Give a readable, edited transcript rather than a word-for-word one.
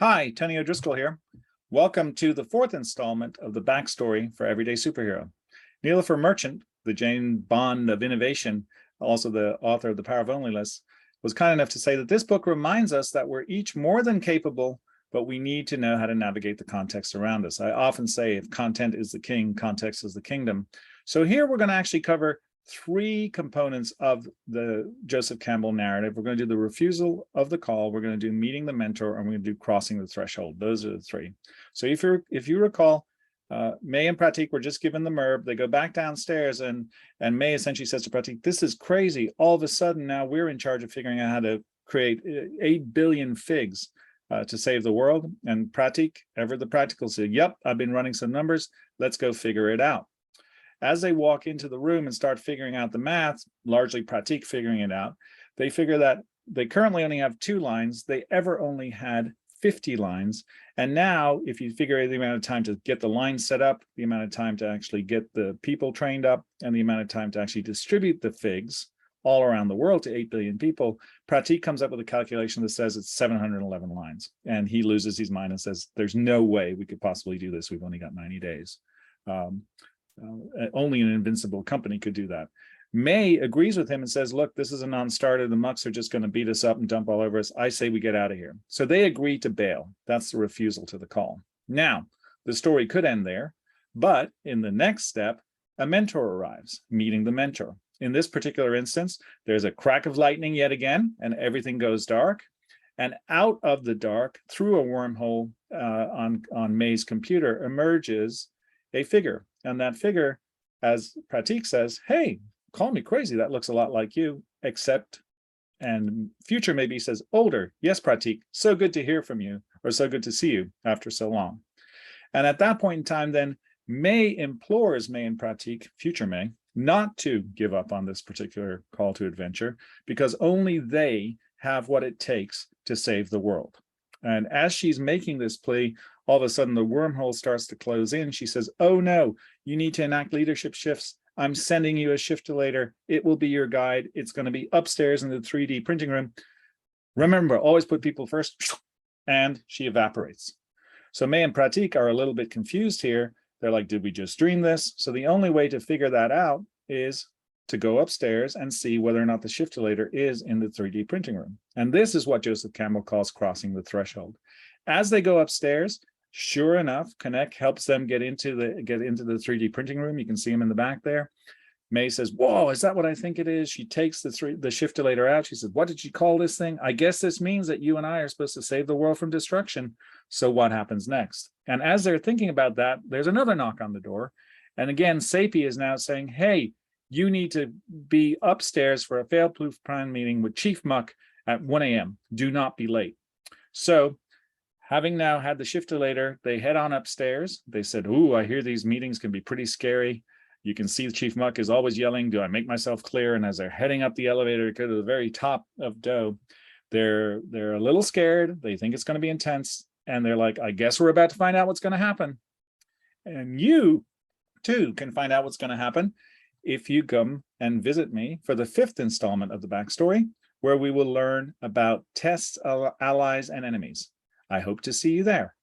Hi, Tony O'Driscoll here. Welcome to the fourth installment of the backstory for Everyday Superhero. Nilofer Merchant, the Jane Bond of innovation, also the author of The Power of Loneliness, was kind enough to say that this book reminds us that we're each more than capable, but we need to know how to navigate the context around us. I often say if content is the king, context is the kingdom. So here we're going to actually cover three components of the Joseph Campbell narrative. We're going to do the refusal of the call, we're going to do meeting the mentor, and we're going to do crossing the threshold. Those are the three. So if you recall, Mae and Pratik were just given the MERB. They go back downstairs, and Mae essentially says to Pratik, "This is crazy. All of a sudden now we're in charge of figuring out how to create 8 billion figs to save the world." And Pratik, ever the practical, said, "Yep, I've been running some numbers. Let's go figure it out." As they walk into the room and start figuring out the math, largely Pratik figuring it out, they figure that they currently only have 2 lines. They ever only had 50 lines. And now, if you figure the amount of time to get the line set up, the amount of time to actually get the people trained up, and the amount of time to actually distribute the figs all around the world to 8 billion people, Pratik comes up with a calculation that says it's 711 lines. And he loses his mind and says, there's no way we could possibly do this. We've only got 90 days. Only an invincible company could do that. Mae agrees with him and says, look, this is a non-starter. The Mucks are just going to beat us up and dump all over us. I say we get out of here. So they agree to bail. That's the refusal to the call. Now, the story could end there, but in the next step, a mentor arrives, meeting the mentor. In this particular instance, there's a crack of lightning yet again, and everything goes dark. And out of the dark, through a wormhole on Mae's computer, emerges a figure. And that figure, as Pratik says, hey, call me crazy, that looks a lot like you, except, and future Mae B says, older. Yes, Pratik, so good to hear from you, or so good to see you after so long. And at that point in time, then, Mae implores Mae and Pratik, future Mae, not to give up on this particular call to adventure, because only they have what it takes to save the world. And as she's making this plea, all of a sudden the wormhole starts to close in. She says, oh no, you need to enact leadership shifts. I'm sending you a shiftulator. It will be your guide. It's going to be upstairs in the 3D printing room. Remember, always put people first. And she evaporates. So Mae and Pratik are a little bit confused here. They're like, did we just dream this? So the only way to figure that out is to go upstairs and see whether or not the shiftulator is in the 3D printing room. And this is what Joseph Campbell calls crossing the threshold. As they go upstairs, sure enough, Connect helps them get into the 3D printing room. You can see him in the back there. Mae says, whoa, is that what I think it is? She takes the shiftulator out. She says, what did she call this thing? I guess this means that you and I are supposed to save the world from destruction. So what happens next? And as they're thinking about that, there's another knock on the door. And again, Sapie is now saying, hey, you need to be upstairs for a fail-proof plan meeting with Chief Muck at 1 a.m. Do not be late. So having now had the shiftulator, they head on upstairs. They said, ooh, I hear these meetings can be pretty scary. You can see the Chief Muck is always yelling, do I make myself clear? And as they're heading up the elevator to go to the very top of Doe, they're a little scared. They think it's going to be intense. And they're like, I guess we're about to find out what's going to happen. And you, too, can find out what's going to happen if you come and visit me for the 5th installment of the backstory, where we will learn about tests, allies, and enemies. I hope to see you there.